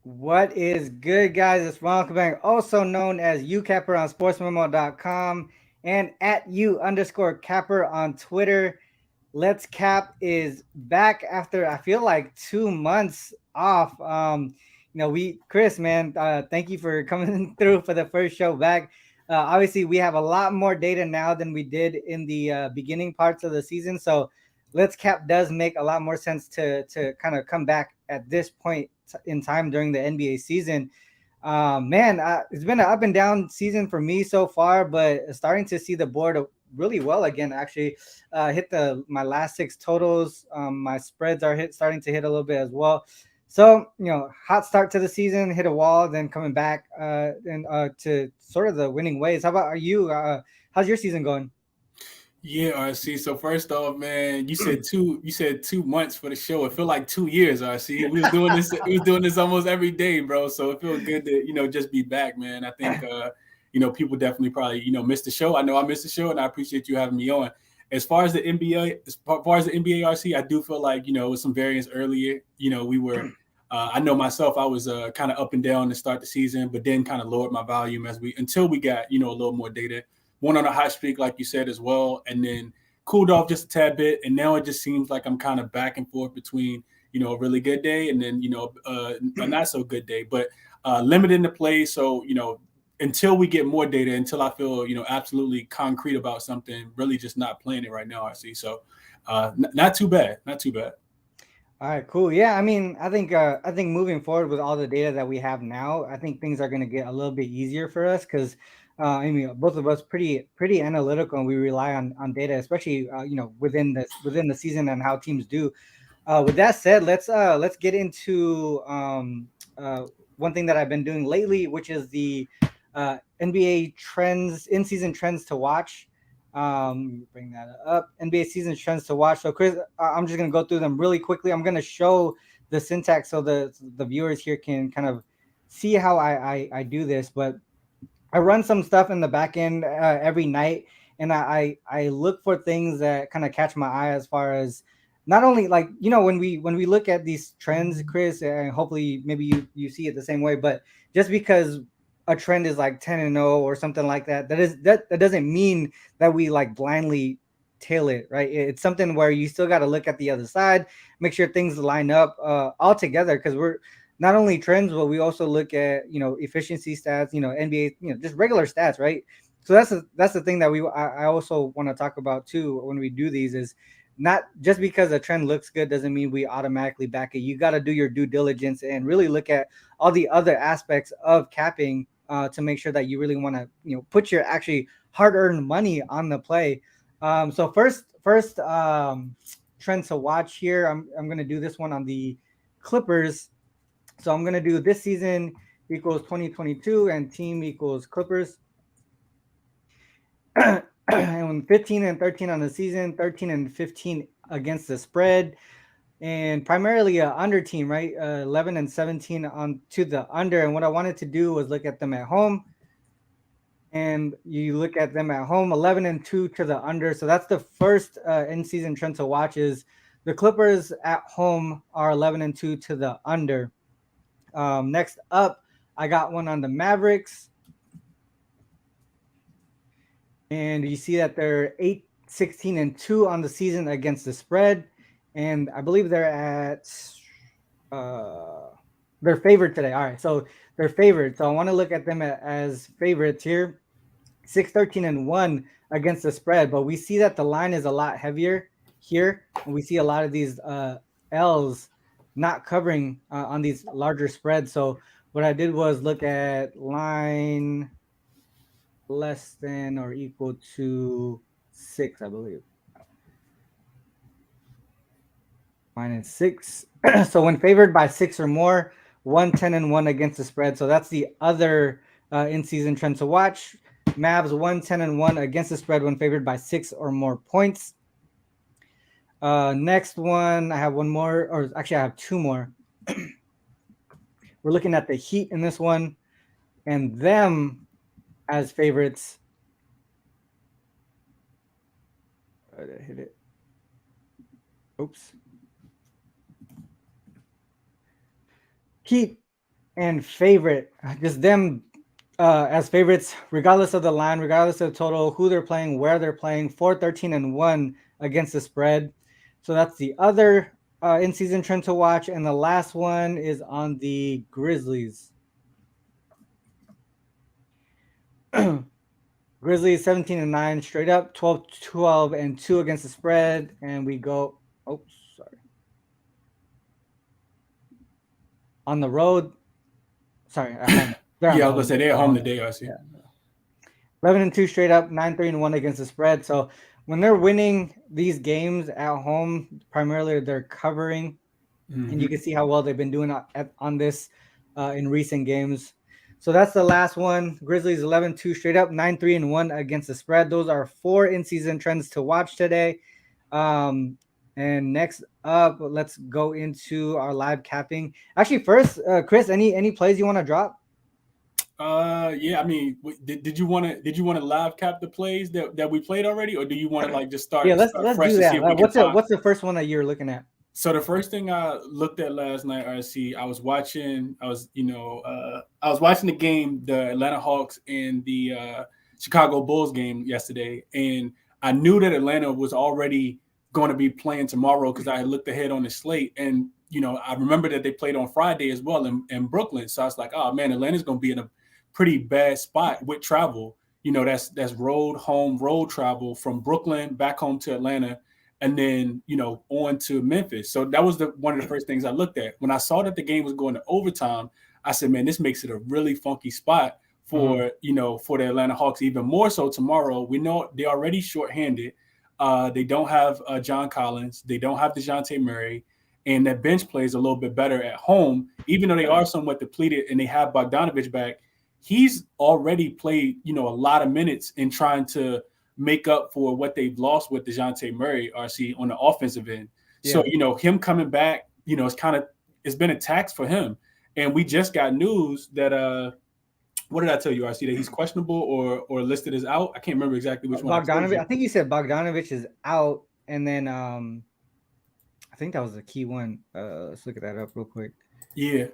What is good, guys? It's Ronald Cabang, also known as Youcapper on Sportsmemo.com and at @you_capper on Twitter. Let's Cap is back after I feel like 2 months off. Chris, man, thank you for coming through for the first show back. Obviously, we have a lot more data now than we did in the beginning parts of the season. So, Let's Cap does make a lot more sense to kind of come back at this point in time during the NBA season. It's been an up and down season for me so far, but starting to see the board really well again. Actually, hit the my last six totals. My spreads are starting to hit a little bit as well. So hot start to the season, hit a wall, then coming back and to sort of the winning ways. How about you? How's your season going? Yeah, RC. So first off, man, you said 2 months for the show. It felt like 2 years, RC. We was doing this almost every day, bro. So it feels good to, just be back, man. I think people definitely probably, missed the show. I know I missed the show and I appreciate you having me on. As far as the NBA RC, I do feel like, with some variance earlier, we were I know myself, I was kind of up and down to start the season, but then kind of lowered my volume until we got, a little more data, went on a hot streak, like you said, as well, and then cooled off just a tad bit. And now it just seems like I'm kind of back and forth between, a really good day and then, a not so good day, but limited in the play. So, until we get more data, until I feel, absolutely concrete about something, really just not playing it right now, I see. So not too bad. Not too bad. All right, cool. Yeah, I mean, I think moving forward with all the data that we have now, I think things are going to get a little bit easier for us because I mean, both of us pretty analytical and we rely on data, especially within the season and how teams do. With that said, let's get into one thing that I've been doing lately, which is the NBA trends, in season trends to watch. Bring that up. NBA season trends to watch. So, Chris, I'm just gonna go through them really quickly. I'm gonna show the syntax so the viewers here can kind of see how I do this. But I run some stuff in the back end every night, and I look for things that kind of catch my eye as far as not only like when we look at these trends, Chris, and hopefully maybe you see it the same way, but just because a trend is like 10-0 or something like that, that doesn't mean that we like blindly tail it, right? It's something where you still got to look at the other side, make sure things line up all together because we're not only trends, but we also look at efficiency stats, NBA, just regular stats, right? So that's the thing that I also want to talk about too when we do these is not just because a trend looks good doesn't mean we automatically back it. You got to do your due diligence and really look at all the other aspects of capping to make sure that you really want to put your actually hard earned money on the play. So first trend to watch here. I'm gonna do this one on the Clippers. So I'm gonna do this season equals 2022 and team equals Clippers. And 15 and 13 on the season, 13 and 15 against the spread, and primarily a under team, right? 11 and 17 on to the under. And what I wanted to do was look at them at home, and you look at them at home, 11 and 2 to the under. So that's the first in season trend to watch is the Clippers at home are 11 and 2 to the under. Next up, I got one on the Mavericks, and you see that they're 8, 16, and 2 on the season against the spread, and I believe they're at uh, they're favored today. All right, so they're favored. So I want to look at them as favorites here. 6, 13, and 1 against the spread, but we see that the line is a lot heavier here, and we see a lot of these L's not covering on these larger spreads. So what I did was look at line less than or equal to 6, I believe. -6. So when favored by 6 or more, 1, 10, and 1 against the spread. So that's the other in-season trend to watch. Mavs 1, 10, and 1 against the spread when favored by 6 or more points. Next one, I have one more, or actually I have two more. We're looking at the Heat in this one, and them as favorites. I hit it. Oops. Heat and favorite, just them as favorites, regardless of the line, regardless of the total, who they're playing, where they're playing, 4-13-1 against the spread. So that's the other in-season trend to watch. And the last one is on the Grizzlies. Grizzlies 17-9 straight up, 12-12-2 against the spread. And we go, sorry. On the road, sorry, at home. Yeah, I was going to say they're at home today, I see. Yeah. 11-2 straight up, 9-3-1 against the spread. So when they're winning these games at home, primarily they're covering, and you can see how well they've been doing on this in recent games. So that's the last one. Grizzlies 11-2 straight up, 9-3-1 against the spread. Those are 4 in-season trends to watch today. And next up, let's go into our live capping. Actually, first, Chris, any plays you want to drop? Yeah, I mean, did you want to live cap the plays that we played already, or do you want to like just start? Yeah, let's fresh do to that. see if we What's the first one that you're looking at? So the first thing I looked at last night, RC, I was watching the game, the Atlanta Hawks and the Chicago Bulls game yesterday, and I knew that Atlanta was already going to be playing tomorrow because I had looked ahead on the slate, and I remember that they played on Friday as well in Brooklyn. So I was like, oh man, Atlanta's going to be in a pretty bad spot with travel. That's road travel from Brooklyn back home to Atlanta, and then on to Memphis. So that was one of the first things I looked at. When I saw that the game was going to overtime, I said, man, this makes it a really funky spot for for the Atlanta Hawks, even more so tomorrow. We know they're already shorthanded. They don't have John Collins. They don't have DeJounte Murray. And that bench plays a little bit better at home, even though they are somewhat depleted and they have Bogdanovich back. He's already played, a lot of minutes in trying to make up for what they've lost with DeJounte Murray, RC, on the offensive end. Yeah. So, him coming back, it's been a tax for him. And we just got news that what did I tell you, RC, that he's questionable or listed as out? I can't remember exactly which one. Bogdanovich, I think you said Bogdanovich is out, and then I think that was the key one. Let's look at that up real quick. Yeah.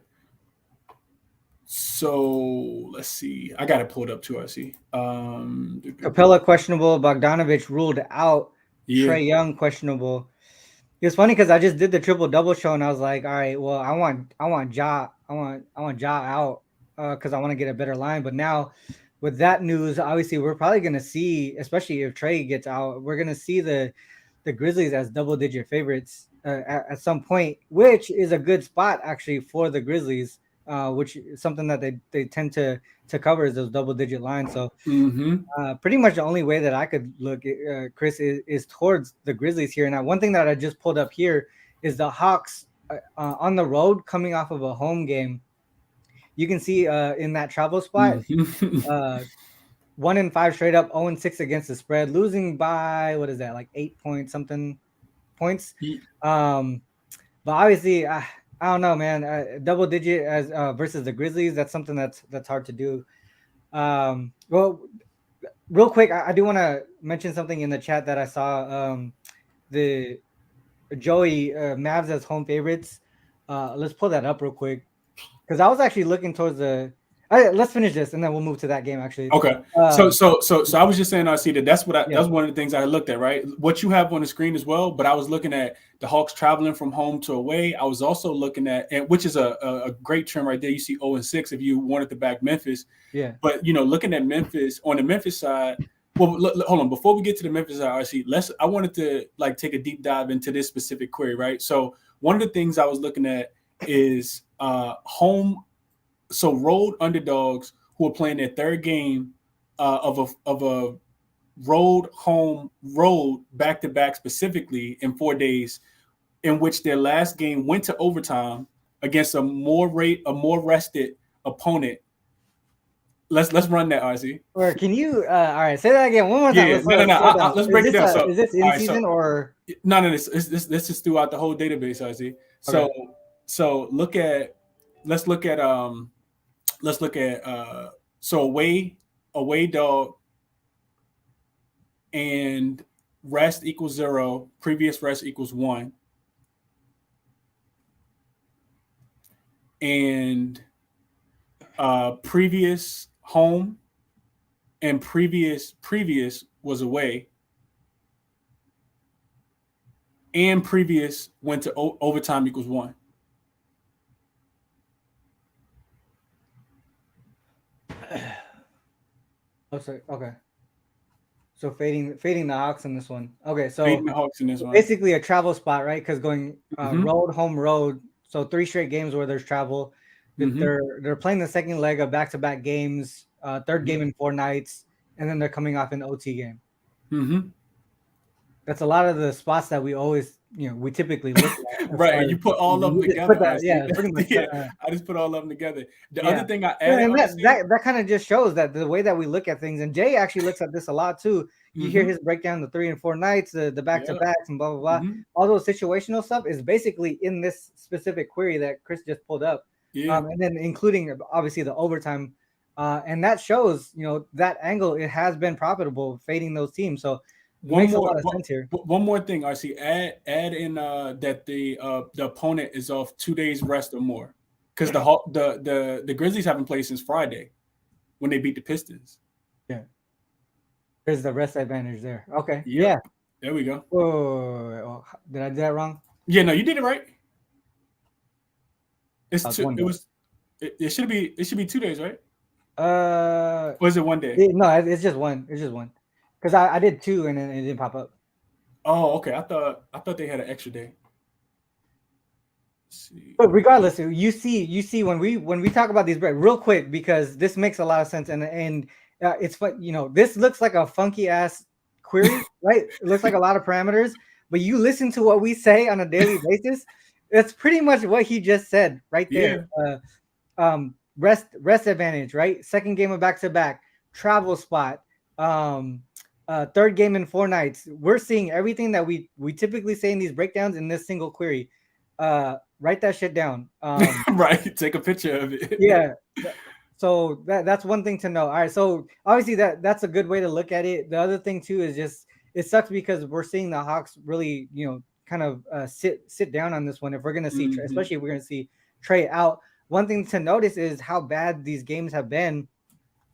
So let's see. I got it pulled up too, RC. Capella questionable, Bogdanovich ruled out, Trae Young questionable. It's funny because I just did the triple double show and I was like, all right, well, I want Ja out because I want to get a better line. But now with that news, obviously we're probably gonna see, especially if Trae gets out, we're gonna see the Grizzlies as double-digit favorites at some point, which is a good spot actually for the Grizzlies. Which is something that they tend to cover is those double-digit lines. So pretty much the only way that I could look, Chris, is towards the Grizzlies here. And one thing that I just pulled up here is the Hawks on the road coming off of a home game. You can see in that travel spot, 1-5 straight up, 0-6 against the spread, losing by, what is that, like 8 point something points. But obviously, I don't know, man. Double digit as versus the Grizzlies, that's something that's hard to do. Well, real quick, I do want to mention something in the chat that I saw. The Joey Mavs as home favorites. Let's pull that up real quick because I was actually looking towards the. Let's finish this and then we'll move to that game. Actually, okay. So I was just saying, I see that's one of the things I looked at, right? What you have on the screen as well, but I was looking at the Hawks traveling from home to away. I was also looking at, and which is a great trend right there. You see 0-6 if you wanted to back Memphis. Yeah. But looking at Memphis on the Memphis side. Well, hold on. Before we get to the Memphis side, RC, I wanted to take a deep dive into this specific query, right? So one of the things I was looking at is home. So road underdogs who are playing their third game of a road back-to-back specifically in 4 days, in which their last game went to overtime against a more rested opponent. Let's run that, RC. Or can you all right, say that again one more time? Yeah, let's break it down. Is this in season or no? This is throughout the whole database, RC. So let's look at so away dog and rest equals 0, previous rest equals 1, and previous home and previous was away, and previous went to overtime equals 1. Oh, sorry. Okay. So fading the Hawks in this one. Okay, so fading the Hawks in this one. Basically a travel spot, right? Because going road, home, road. So 3 straight games where there's travel. They're playing the second leg of back-to-back games, third game in 4 nights, and then they're coming off an OT game. That's a lot of the spots that we always, we typically look at. Right, you put all of them together. Pretty much. I just put all of them together. The other thing I added, and that kind of just shows that the way that we look at things, and Jay actually looks at this a lot too. You hear his breakdown, the 3 and 4 nights, the back-to-backs, and blah, blah, blah. All those situational stuff is basically in this specific query that Chris just pulled up. And then including, obviously, the overtime. And that shows, that angle, it has been profitable fading those teams. So it makes a lot of sense here. One more thing, RC. Add in that the opponent is off 2 days rest or more. Because the Grizzlies haven't played since Friday when they beat the Pistons. Yeah. There's the rest advantage there. Okay. Yep. Yeah. There we go. Oh, did I do that wrong? Yeah, no, you did it right. It should be 2 days, right? Or is it 1 day? No, it's just one. It's just one. Because I did 2 and then it didn't pop up. Oh, okay. I thought they had an extra day. Let's see. But regardless, you see when we talk about these real quick, because this makes a lot of sense, and it's fun. This looks like a funky ass query, right? It looks like a lot of parameters, but you listen to what we say on a daily basis. It's pretty much what he just said right there. Yeah. Rest advantage, right? Second game of back-to-back, travel spot, third game in 4 nights. We're seeing everything that we typically say in these breakdowns in this single query. Write that shit down. Right. Take a picture of it. Yeah. So that's one thing to know. All right. So obviously that's a good way to look at it. The other thing too is just it sucks because we're seeing the Hawks really, kind of sit down on this one. If we're gonna see, especially if we're gonna see Trey out. One thing to notice is how bad these games have been,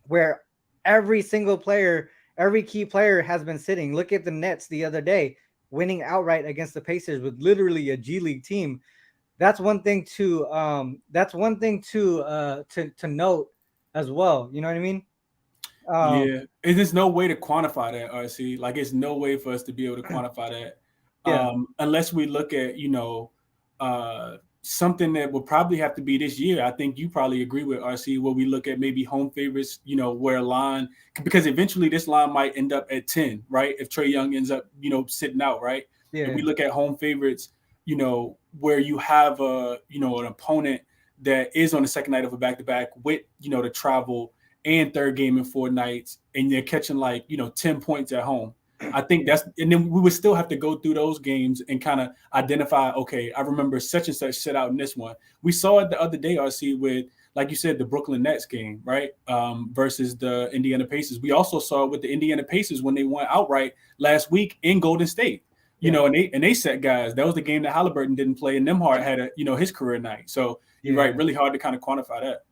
where every single player, every key player has been sitting. Look at the Nets the other day, winning outright against the Pacers with literally a G League team. That's one thing to note as well. You know what I mean? Yeah. And there's no way to quantify that, RC. Like, it's no way for us to be able to quantify that. Unless we look at, something that will probably have to be this year. I think you probably agree with RC, where we look at maybe home favorites, where a line, because eventually this line might end up at 10, right? If Trae Young ends up, sitting out, right? Yeah. And we look at home favorites, where you have an opponent that is on the second night of a back-to-back with, the travel and third game in 4 nights, and they're catching 10 points at home. I think and then we would still have to go through those games and kind of identify, okay, I remember such and such sit out in this one. We saw it the other day, RC, with, like you said, the Brooklyn Nets game, right? Versus the Indiana Pacers. We also saw it with the Indiana Pacers when they went outright last week in Golden State, and they set guys. That was the game that Halliburton didn't play, and Nembhard had his career night. So you're right, really hard to kind of quantify that.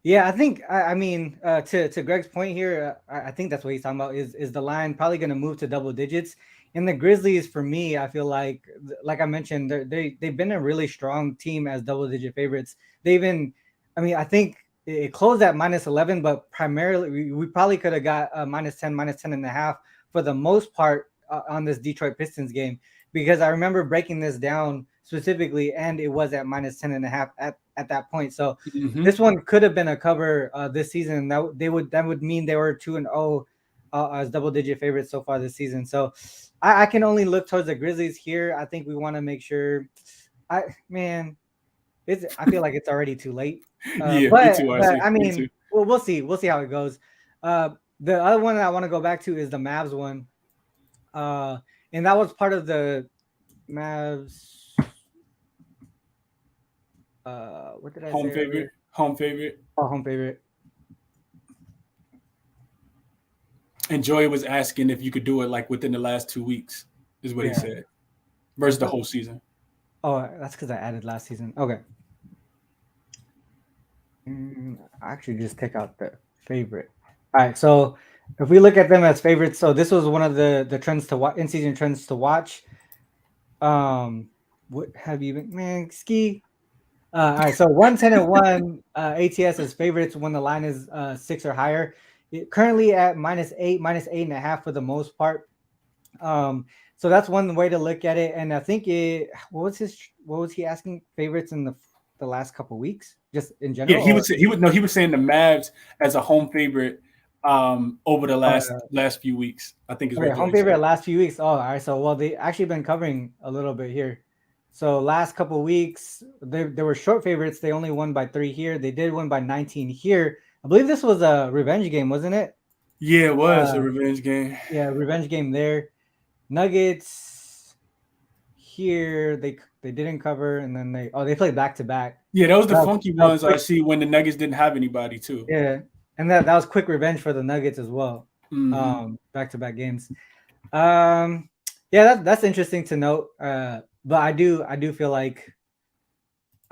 Yeah, I think, to Greg's point here, I think that's what he's talking about is the line probably going to move to double digits. And the Grizzlies, for me, I feel like I mentioned, they've been a really strong team as double-digit favorites. I think it closed at -11, but primarily we probably could have got -10, -10.5 for the most part on this Detroit Pistons game, because I remember breaking this down specifically, and it was at -10.5 at that point. So this one could have been a cover this season. That would mean they were 2-0 as double-digit favorites so far this season. So I can only look towards the Grizzlies here. I think we want to make sure. I feel like it's already too late. Me too. We'll see. We'll see how it goes. The other one that I want to go back to is the Mavs one, and that was part of the Mavs. What did I say? Home favorite. Oh, home favorite. And Joy was asking if you could do it within the last 2 weeks, is what he said, versus the whole season. Oh, that's because I added last season. Okay. I actually just take out the favorite. All right, so if we look at them as favorites, so this was one of the trends to watch, in season trends to watch. What have you been, man? Ski. All right, so 110-1 ATS is favorites when the line is 6 or higher. Currently at -8, -8.5 for the most part. So that's one way to look at it. And I think what was he asking favorites in the last couple weeks, just in Yeah, general? he was saying the Mavs as a home favorite over the last few weeks. I think is Okay, what home Joy said. favorite last few weeks. Oh, all right. So well, they actually been covering a little bit here. So last couple weeks, they were short favorites. They only won by 3 here. They did win by 19 here. I believe this was a revenge game, wasn't it? Yeah, it was a revenge game. Yeah, revenge game there. Nuggets here, they didn't cover, and then they played back to back. Yeah, that was the funky ones I quick. see when the Nuggets didn't have anybody too. Yeah, and that was quick revenge for the Nuggets as well. Mm-hmm. Back to back games. Yeah, that's interesting to note. But I do feel like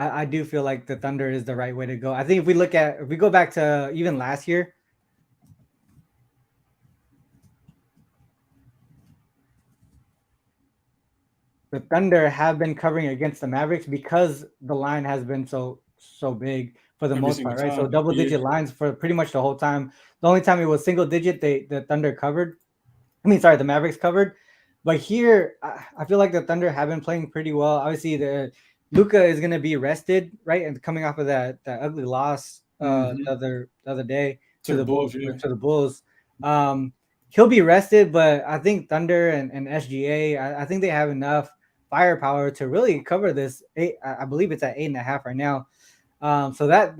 I do feel like the Thunder is the right way to go. I think if we go back to even last year, the Thunder have been covering against the Mavericks because the line has been so big for the most part, right? So double digit lines for pretty much the whole time. The only time it was single digit, the Thunder covered. The Mavericks covered. But here, I feel like the Thunder have been playing pretty well. Obviously, the Luka is going to be rested, right? And coming off of that ugly loss the other day to the Bulls. To the Bulls. He'll be rested, but I think Thunder and SGA, I think they have enough firepower to really cover this. I believe it's at 8.5 right now. So that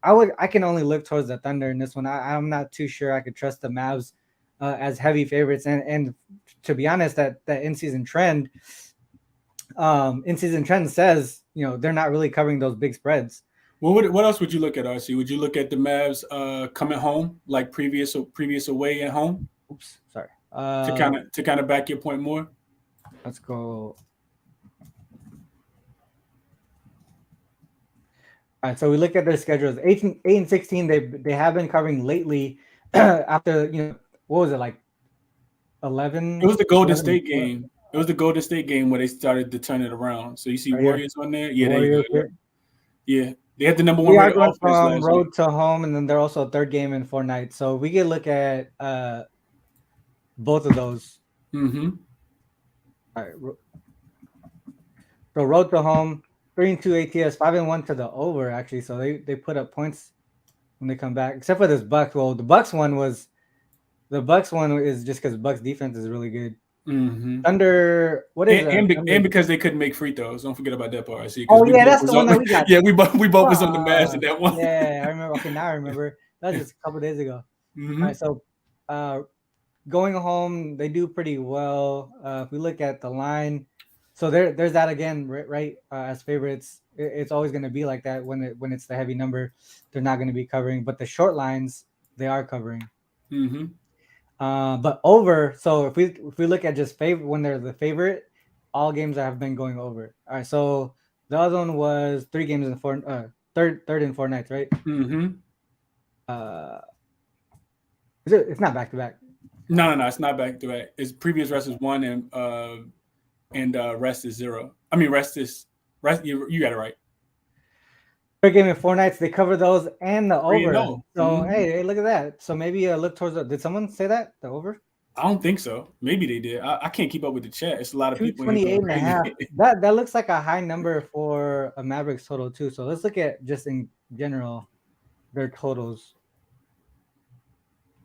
I can only look towards the Thunder in this one. I'm not too sure I could trust the Mavs as heavy favorites, and to be honest, that in-season trend says they're not really covering those big spreads. Well, what else would you look at, RC? Would you look at the Mavs coming home like previous away at home? Oops, sorry. To kind of back your point more. Let's go. All right, so we look at their schedules. 8 and 16, they have been covering lately. After what was it, like 11? It was the Golden State game. It was the Golden State game where they started to turn it around. So you see Warriors on there. Yeah, Warriors, there you go. Yeah, they had the number one rated offense from road week. to home, and then they're also a third game in 4 nights. So we can look at both of those. Mm-hmm. All right. So road to home, 3-2 ATS, 5-1 to the over actually. So they put up points when they come back, except for this Bucks. Well, the Bucks one is just because Bucks defense is really good. Mm-hmm. Thunder, what is and because they couldn't make free throws. Don't forget about that part. I see. Oh yeah, that's the one that we got. Yeah, we both was on the Mavs in that one. Yeah, I remember. Okay, now I remember. That was just a couple days ago. Mm-hmm. All right, so going home, they do pretty well. If we look at the line, so there's that again, right? As favorites, it's always going to be like that when it's the heavy number, they're not going to be covering, but the short lines they are covering. Mm-hmm. But over. So if we look at just favorite when they're the favorite, all games have been going over. All right, so the other one was 3 games in 4 third and 4 nights, right? Mm-hmm. It's not back to back. No, it's not back to back. It's previous rest is 1 and rest is 0. I mean rest. You got it right. Third game in 4 nights, they cover those and the over. So mm-hmm. hey, look at that. So maybe look towards did someone say that? The over? I don't think so. Maybe they did. I can't keep up with the chat. It's a lot of people. 228.5. That looks like a high number for a Mavericks total too. So let's look at just in general their totals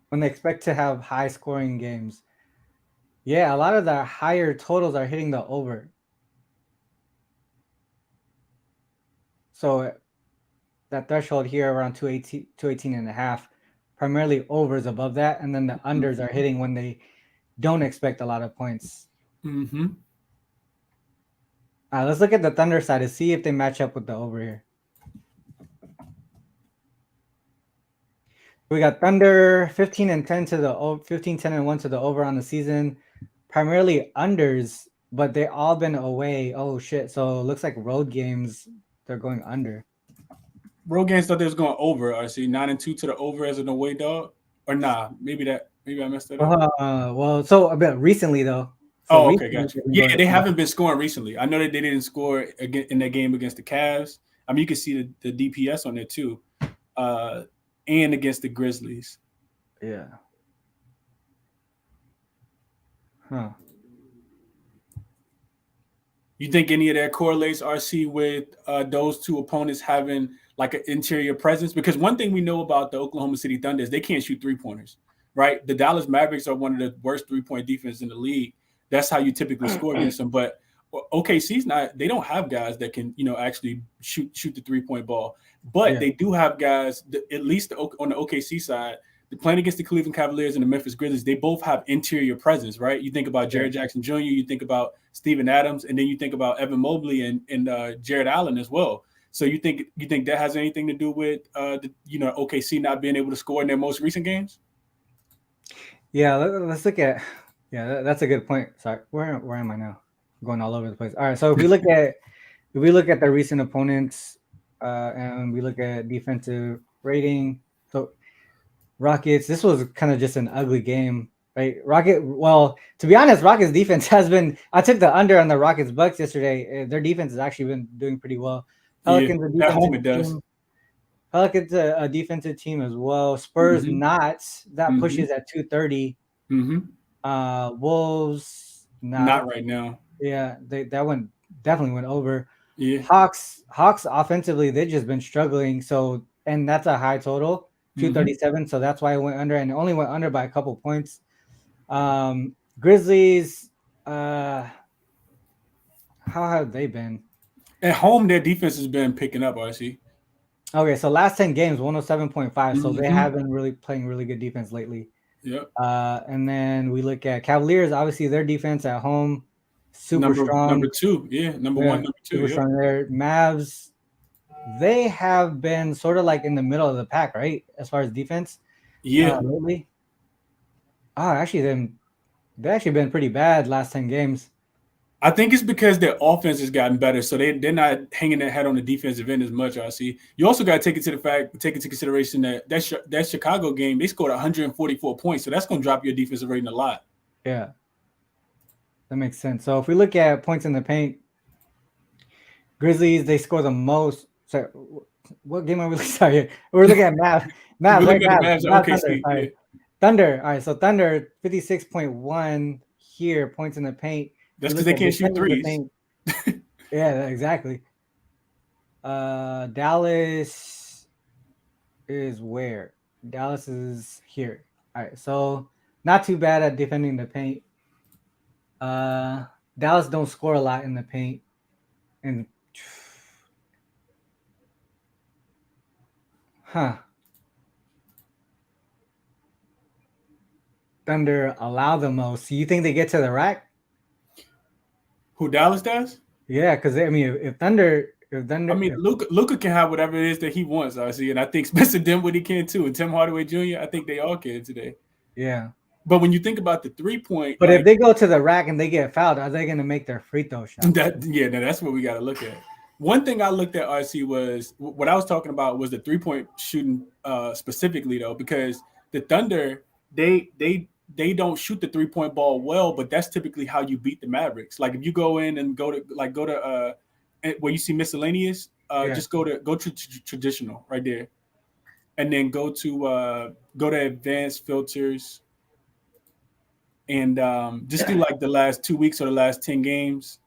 when they expect to have high scoring games. Yeah, a lot of the higher totals are hitting the over. So that threshold here around 218.5, primarily overs above that, and then the unders are hitting when they don't expect a lot of points. Mm-hmm. Let's look at the Thunder side to see if they match up with the over here. We got Thunder 15-10 to the 15, 10 and 1 to the over on the season, primarily unders, but they all been away. Oh shit! So it looks like road games they're going under. Road games thought they was going over. RC 9-2 to the over as an away dog, or nah? Maybe I messed that up. Well, so a bit recently though. So Oh, okay, recently gotcha. Yeah, they haven't been scoring recently. I know that they didn't score in that game against the Cavs. I mean, you can see the DPS on there too, and against the Grizzlies. Yeah. Huh. You think any of that correlates, RC, with those two opponents having like an interior presence? Because one thing we know about the Oklahoma City Thunder is they can't shoot 3-pointers, right? The Dallas Mavericks are one of the worst 3-point defense in the league. That's how you typically score against them. But OKC's not. They don't have guys that can, actually shoot the 3-point ball. But they do have guys, at least on the OKC side, playing against the Cleveland Cavaliers and the Memphis Grizzlies, they both have interior presence, right? You think about Jared Jackson Jr., you think about Steven Adams, and then you think about Evan Mobley and Jared Allen as well. So you think that has anything to do with OKC not being able to score in their most recent games? Yeah, let's look at. Yeah, that's a good point. Sorry, where am I now? I'm going all over the place. All right, so if we look at the recent opponents, and we look at defensive rating, so Rockets. This was kind of just an ugly game, right? Well, to be honest, Rockets defense has been. I took the under on the Rockets Bucks yesterday. Their defense has actually been doing pretty well. Pelicans at home it does. Pelicans a defensive team as well. Spurs not. That pushes at 230. Wolves not right now. Yeah, that definitely went over. Yeah. Hawks offensively, they've just been struggling. So, and that's a high total, 237. So that's why it went under, and it only went under by a couple points. Grizzlies, how have they been? At home, their defense has been picking up, RC. Okay, so last 10 games, 107.5. So they have been really playing really good defense lately. Yep. And then we look at Cavaliers. Obviously, their defense at home, super strong. Number two, number one, number two. Super strong there. Mavs, they have been sort of like in the middle of the pack, right? As far as defense. Yeah. Lately. Actually, they've actually been pretty bad last 10 games. I think it's because their offense has gotten better, so they're not hanging their head on the defensive end as much. I see. You also got to take into consideration that Chicago game, they scored 144 points, so that's going to drop your defensive rating a lot. Yeah, that makes sense. So if we look at points in the paint, Grizzlies, they score the most. So what game are we? Sorry, we're looking at Mavs. Mavs. Thunder. All right, so Thunder 56.1 here, points in the paint. That's because they can't shoot threes. Yeah, exactly. Dallas is where? Dallas is here. All right, so not too bad at defending the paint. Dallas don't score a lot in the paint. And Thunder allow the most. So you think they get to the rack? Who, Dallas does? Yeah, because if Thunder, Luka can have whatever it is that he wants. I see, and I think Spencer Dinwiddie can too, and Tim Hardaway Jr. I think they all can today. Yeah, but when you think about the 3-point, if they go to the rack and they get fouled, are they going to make their free throw shot? That's what we got to look at. One thing I looked at, RC, was what I was talking about was the 3-point shooting specifically though, because the Thunder they don't shoot the 3-point ball well, but that's typically how you beat the Mavericks. Like if you go in and go to where you see miscellaneous, just go to traditional right there, and then go to advanced filters, and just do like the last 2 weeks or the last 10 games,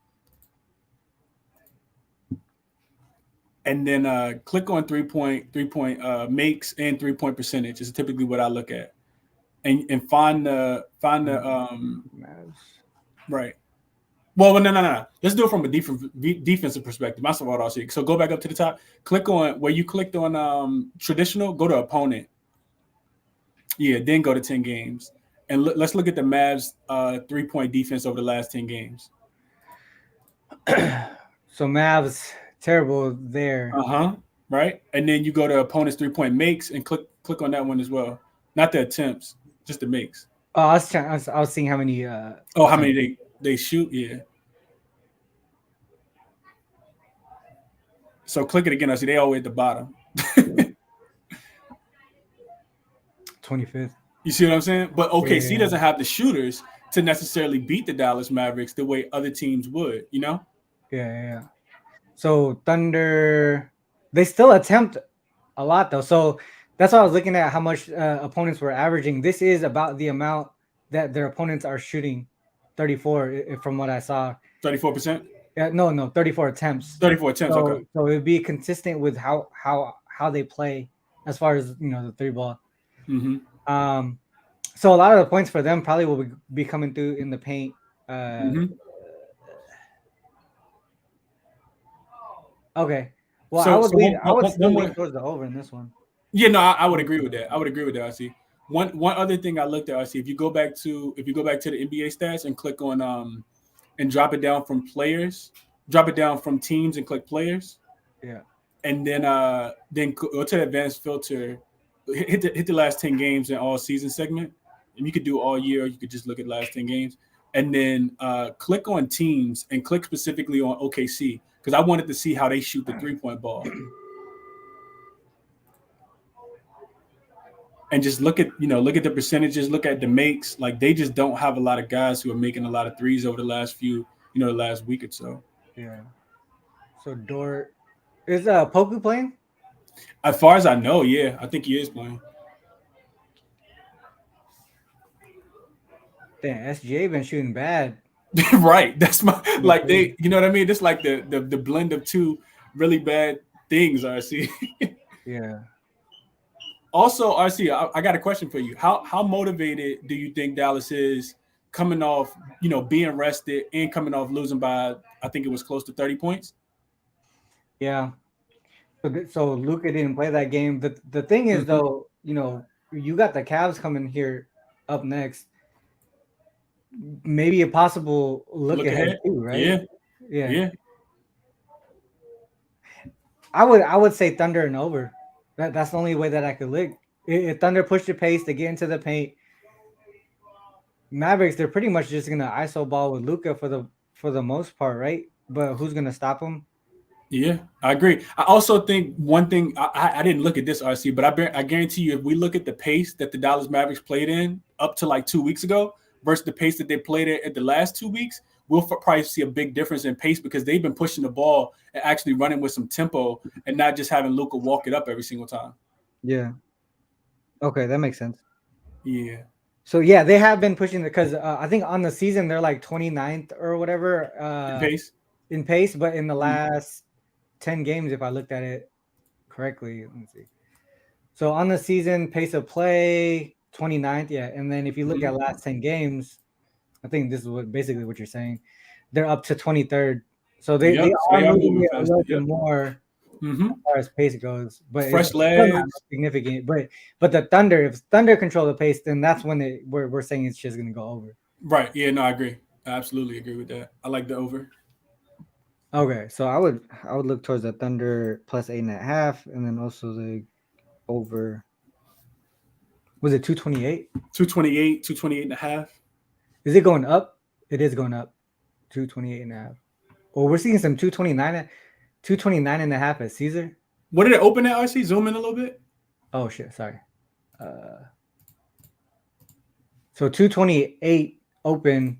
and then click on 3-point makes and 3-point percentage is typically what I look at. And find the right. Well, no. Let's do it from a defensive perspective. That's what I'll see. So go back up to the top. Click on where you clicked on traditional. Go to opponent. Yeah, then go to 10 games, and let's look at the Mavs 3-point defense over the last 10 games. So Mavs terrible there. Right, and then you go to opponent's 3-point makes and click on that one as well. Not the attempts. Just the makes. Oh, I was seeing how many. How many they shoot? Yeah. So click it again. I see they all the way at the bottom. 25th. You see what I'm saying? But OKC Yeah. doesn't have the shooters to necessarily beat the Dallas Mavericks the way other teams would, you know? Yeah. So Thunder, they still attempt a lot though. So that's why I was looking at how much opponents were averaging. This is about the amount that their opponents are shooting, 34 from what I saw. 34%? Yeah, no, 34 attempts. 34 attempts, okay. So it'd be consistent with how they play as far as the three ball. Mm-hmm. So a lot of the points for them probably will be coming through in the paint. Okay. Well, I would still lean towards the over in this one. Yeah, no, I would agree with that. I would agree with that. I see. One other thing I looked at, I see if you go back to the NBA stats and click on and drop it down from players, drop it down from teams and click players. Yeah. And then go to the advanced filter, hit the last 10 games in all season segment. And you could do all year, or you could just look at last 10 games. And then click on teams and click specifically on OKC because I wanted to see how they shoot the 3-point ball. And just look at the percentages, look at the makes. Like they just don't have a lot of guys who are making a lot of threes over the last the last week or so. Yeah. So Dort is Poku playing? As far as I know, yeah, I think he is playing. Damn, SGA been shooting bad. Right. That's my like they, you know what I mean? It's like the blend of two really bad things, RC. Yeah. Also, RC, I got a question for you. How motivated do you think Dallas is coming off, being rested and coming off losing by, I think it was close to 30 points? Yeah. So Luka didn't play that game. The thing is, though, you got the Cavs coming here up next. Maybe a possible look ahead too, right? Yeah. I would say Thunder and over. That's the only way that I could look. If Thunder push the pace to get into the paint, Mavericks, they're pretty much just gonna ISO ball with Luka for the most part, right? But who's gonna stop him? Yeah, I agree. I also think one thing I didn't look at this, RC, but I guarantee you, if we look at the pace that the Dallas Mavericks played in up to like 2 weeks ago versus the pace that they played at the last 2 weeks, we'll probably see a big difference in pace because they've been pushing the ball and actually running with some tempo and not just having Luka walk it up every single time. Yeah. Okay, that makes sense. Yeah. So yeah, they have been pushing because I think on the season they're like 29th or whatever in pace, but in the last 10 games, if I looked at it correctly, let me see. So on the season, pace of play 29th, yeah, and then if you look at last 10 games, I think this is basically what you're saying. They're up to 23rd, so they are moving a little bit more as far as pace goes. But fresh legs, significant. But the Thunder, if Thunder control the pace, then that's when we're saying it's just gonna go over. Right? Yeah. No, I agree. I absolutely agree with that. I like the over. Okay, so I would look towards the Thunder plus 8.5, and then also the over. Was it 228? 228, 228.5. Is it going up? It is going up. 228.5. Well, we're seeing some 229.5 at Caesar. What did it open at, RC? Zoom in a little bit. Oh shit, sorry. So 228 open,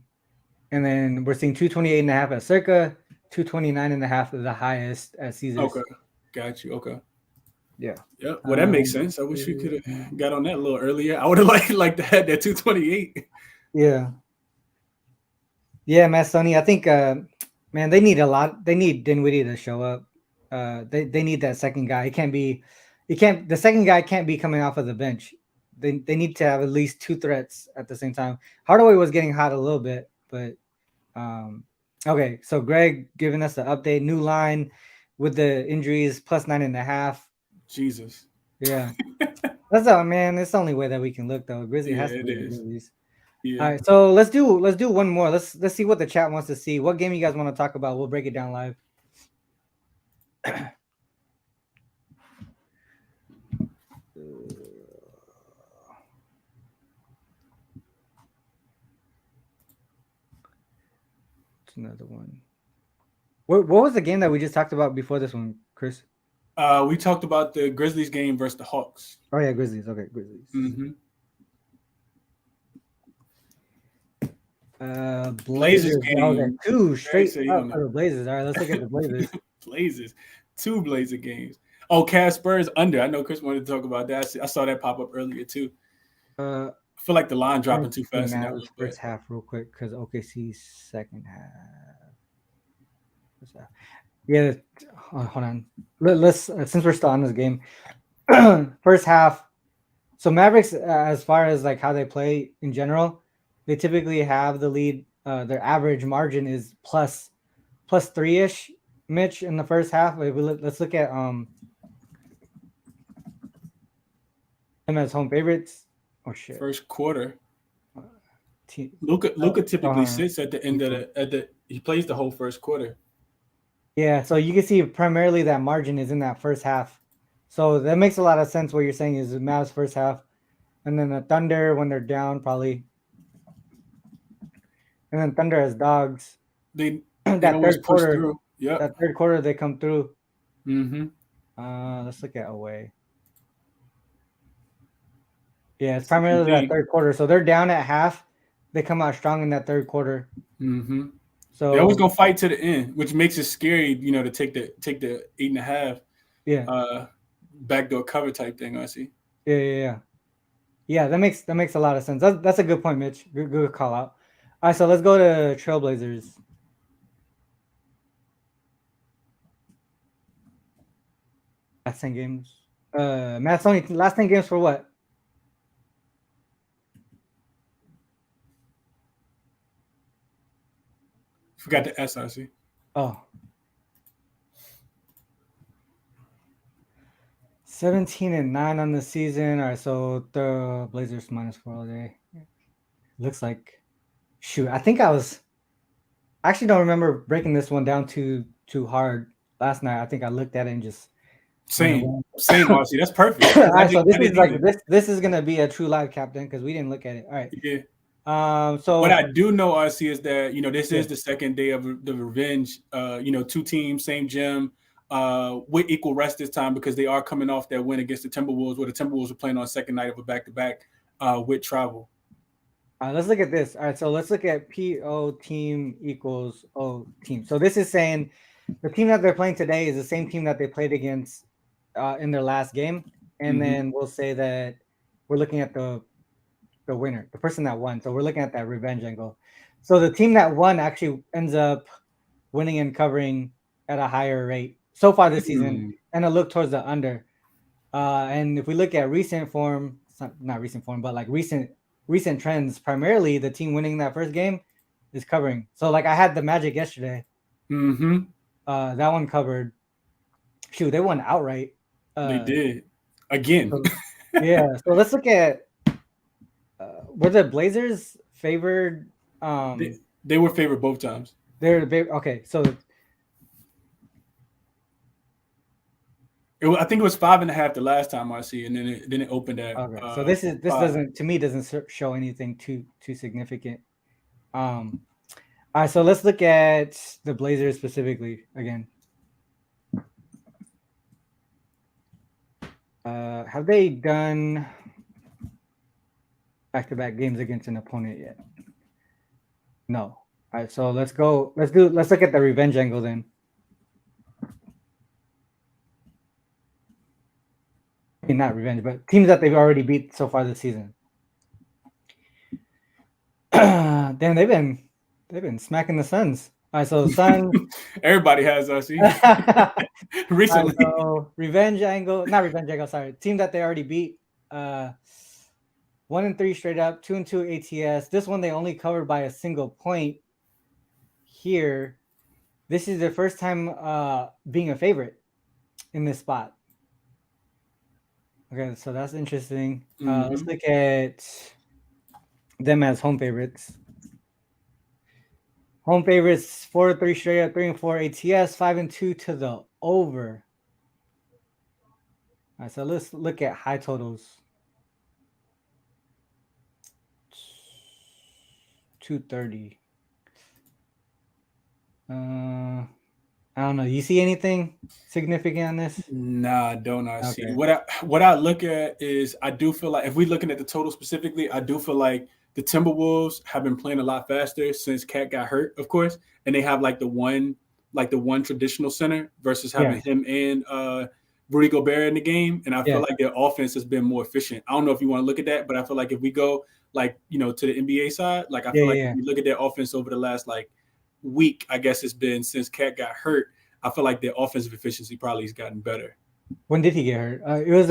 and then we're seeing 228.5 at Circa, 229.5 is the highest at Caesar. Okay, got you. Okay. Yeah. Yep. Well, that makes sense. I wish we could have got on that a little earlier. I would have liked to have that 228. Yeah. Yeah, man, Sony. I think, man, they need a lot. They need Dinwiddie to show up. They need that second guy. The second guy can't be coming off of the bench. They need to have at least two threats at the same time. Hardaway was getting hot a little bit, but okay. So Greg giving us an update, new line with the injuries plus 9.5. Jesus. Yeah. That's all, man. It's the only way that we can look though. Grizzly has to be Grizzlies. Yeah. All right, so let's do one more. Let's see what the chat wants to see. What game you guys want to talk about? We'll break it down live. It's another one. What was the game that we just talked about before this one, Chris? We talked about the Grizzlies game versus the Hawks. Oh yeah, Grizzlies. Okay, Grizzlies. Mm-hmm. Blazers game. Two straight So up for the Blazers. All right, let's look at the Blazers. Blazers, 2 Blazer games. Oh, Cavs Spurs under. I know Chris wanted to talk about that. I saw that pop up earlier too. I feel like the line dropping too fast in that one. First half, real quick, because OKC's second half. Yeah, hold on. Let's since we're still on this game, first half. So Mavericks, as far as like how they play in general, they typically have the lead. Their average margin is plus 3-ish, Mitch, in the first half. Let's look at them as home favorites. Oh shit! First quarter. Luka typically sits at the end of he plays the whole first quarter. Yeah, so you can see primarily that margin is in that first half. So that makes a lot of sense. What you're saying is the Mavs first half, and then the Thunder when they're down probably, and then Thunder as dogs. They that third quarter. Yeah, that third quarter they come through. Mm-hmm. Let's look at away. Yeah, it's primarily that third quarter. So they're down at half. They come out strong in that third quarter. Mm-hmm. So they're always gonna fight to the end, which makes it scary, to take the 8.5. Yeah. Backdoor cover type thing. I see. Yeah. That makes a lot of sense. That's a good point, Mitch. Good call out. All right, so let's go to Trailblazers. Last 10 games. Matt's only last 10 games for what? Forgot the SRC. Oh. 17-9 on the season. All right, so the Blazers -4 all day. Looks like, shoot. I think I actually don't remember breaking this one down too hard last night. I think I looked at it and just same RC. That's perfect. All right, so this is gonna be a true live cap then because we didn't look at it. All right. Yeah. So what I do know, RC, is that this is the second day of the revenge. 2 teams, same gym, with equal rest this time because they are coming off that win against the Timberwolves, where the Timberwolves were playing on second night of a back-to-back with travel. All right, let's look at this. All right, so let's look at PO team equals O team. So this is saying the team that they're playing today is the same team that they played against in their last game, and then we'll say that we're looking at the winner, the person that won. So we're looking at that revenge angle. So the team that won actually ends up winning and covering at a higher rate so far this season, and a look towards the under. And if we look at recent form, not recent form, but like recent trends, primarily the team winning that first game is covering. So like I had the Magic yesterday. That one covered. Shoot, they won outright. They did again. So let's look at. Were the Blazers favored? They were favored both times. They're okay. So I think it was 5.5 the last time I see, and then it opened at. Okay, so this doesn't show anything too significant. All right, so let's look at the Blazers specifically again. Have they done back-to-back games against an opponent yet? No. All right, so let's go. Let's look at the revenge angle then. I mean, not revenge, but teams that they've already beat so far this season. Damn, they've been smacking the Suns. All right, so Suns. Everybody has us recently. Right, so revenge angle, not revenge angle. Sorry, team that they already beat. 1-3 straight up, 2-2 ATS. This one they only covered by a single point. Here, this is their first time being a favorite in this spot. Okay, so that's interesting. Let's look at them as home favorites. Home favorites 4-3 straight up, 3-4 ATS, 5-2 to the over. All right, so let's look at high totals. 230. I don't know. You see anything significant on this? Nah, don't I see. Okay. What I look at is I do feel like if we're looking at the total specifically, I do feel like the Timberwolves have been playing a lot faster since Cat got hurt, of course, and they have like the one traditional center versus having him and Rudy Gobert in the game, and I feel like their offense has been more efficient. I don't know if you want to look at that, but I feel like if we go to the NBA side, like I feel like if you look at their offense over the last like week, I guess it's been since Cat got hurt. I feel like their offensive efficiency probably has gotten better. When did he get hurt? It was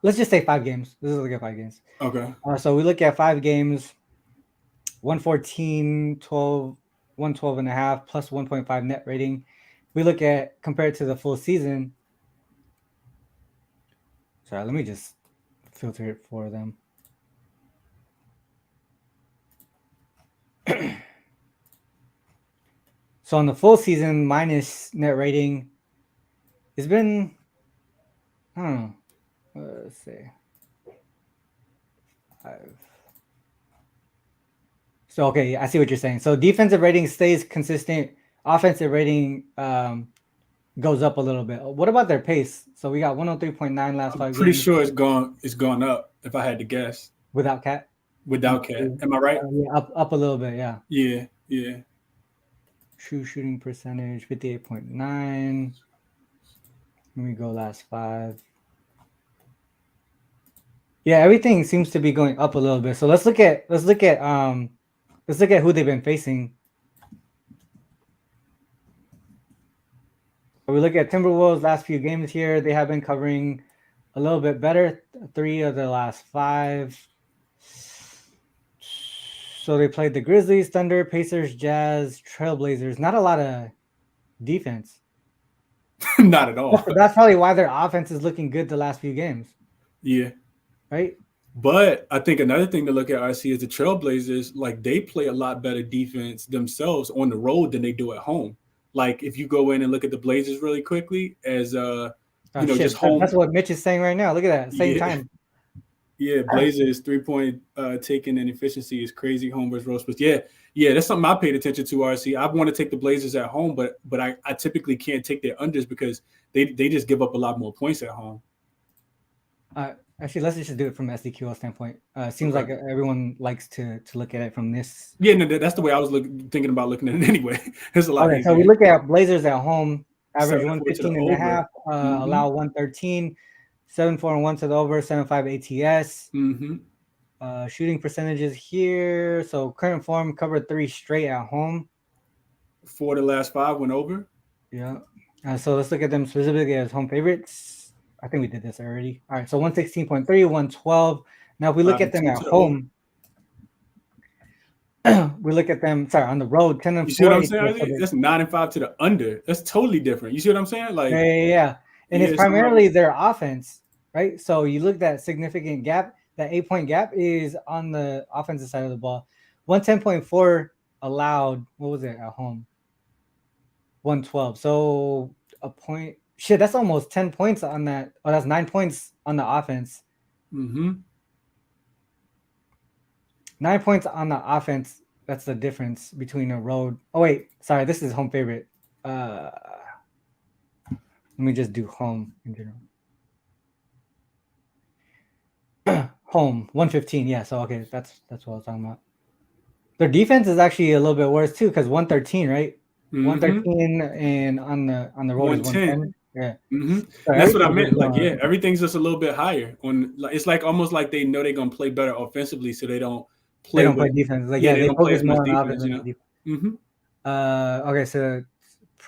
let's just say 5 games. Let's look at 5 games. Okay. So we look at 5 games, 114, 12, 112 and a half plus 1.5 net rating. We look at compared to the full season. Sorry, let me just filter it for them. So on the full season, minus net rating, it's been, I don't know, let's see, 5. So, okay, I see what you're saying. So defensive rating stays consistent. Offensive rating goes up a little bit. What about their pace? So we got 103.9 last 5 games. Pretty sure it's gone up, if I had to guess. Without Cat? Without Cat. Am I right? Yeah, up a little bit, yeah. Yeah. Shooting percentage, 58.9. Let me go last 5. Yeah, everything seems to be going up a little bit. So let's look at who they've been facing. So we look at Timberwolves last few games here. They have been covering a little bit better. 3 of the last 5. So they played the Grizzlies, Thunder, Pacers, Jazz, Trailblazers. Not a lot of defense. Not at all. That's probably why their offense is looking good the last few games. Yeah. Right? But I think another thing to look at, RC, is the Trailblazers, like they play a lot better defense themselves on the road than they do at home. Like if you go in and look at the Blazers really quickly as just home. That's what Mitch is saying right now. Look at that. Same time. Yeah, Blazers 3-point taking and efficiency is crazy. Home versus road splits. Yeah, that's something I paid attention to, RC. I want to take the Blazers at home, but I typically can't take their unders because they just give up a lot more points at home. Actually, let's just do it from SDQL standpoint. Seems like everyone likes to look at it from this. Yeah, no, that's the way I was thinking about looking at it anyway. It's a lot easier. So we look at Blazers at home, average 115 and a half, allow 113, 7-4-1 to the over, 7.5 ATS. Shooting percentages here. So current form, covered 3 straight at home. 4 of the last 5 went over. Yeah. So let's look at them specifically as home favorites. I think we did this already. All right, so 116.3, 112. Now, if we look at them at home, we look at them, on the road, 10 and 4. You see what I'm saying? That's 9-5 to the under. That's totally different. You see what I'm saying? Like, yeah. And it's primarily their offense, right? So you look at that significant gap, that 8-point gap is on the offensive side of the ball. 110.4 allowed. What was it at home? 112. So a point. Shit, that's almost 10 points on that. Oh, that's 9 points on the offense. 9 points on the offense. That's the difference between a road. Oh, wait. Sorry, this is home favorite. Let me just do home in general. Home, 115. Yeah, so, okay, that's what I was talking about. Their defense is actually a little bit worse, too, because 113, right? 113 and on the road is 110. Yeah, so that's what I meant. Like, everything's just a little bit higher. It's like almost like they know they're gonna play better offensively, so they don't play defense. Like, they focus more on offense. Okay, so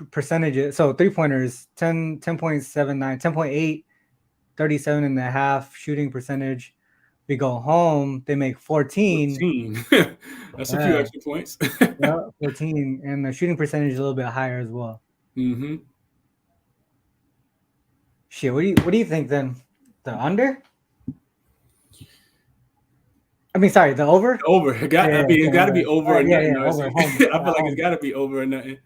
percentages. So 3-pointers, 10.79, 10.8, 37 and a half shooting percentage. We go home, they make 14. That's a few extra points. 14, and the shooting percentage is a little bit higher as well. Shit, what do you think then? The under? I mean, sorry, the over? Over. It got to be over or nothing. Over, I feel like it's got to be over or nothing.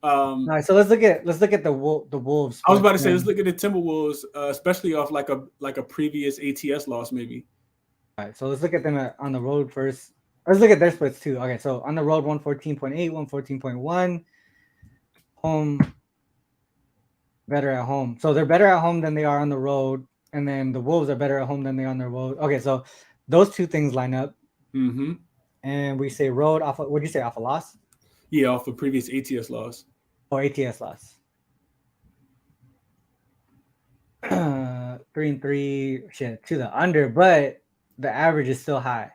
All right, so let's look at the Wolves. I was about to say, let's look at the Timberwolves, especially off like a previous ATS loss, maybe. All right, so let's look at them on the road first. Let's look at their splits too. Okay, so on the road, 114.8, 114.1. Home, better at home. So they're better at home than they are on the road, and then the Wolves are better at home than they are on the road. Okay, so those two things line up. Mm-hmm. And we say road off. What'd you say, off a loss? Yeah, off a previous ATS loss. Or ATS loss. 3-3, shit, to the under, but the average is still high.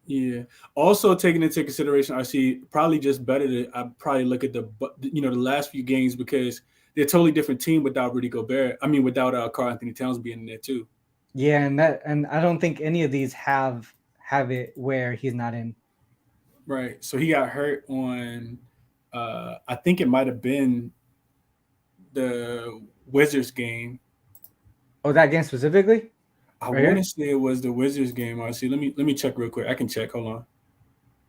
Yeah. Also taking into consideration, RC, probably just better to I probably look at the last few games because they're a totally different team without Rudy Gobert. I mean, without Karl Anthony Towns being in there too. Yeah, and I don't think any of these have it where he's not in. Right. So he got hurt on, I think it might have been the Wizards game. Oh, that game specifically? I want to say it was the Wizards game. RC, let me check real quick. I can check. Hold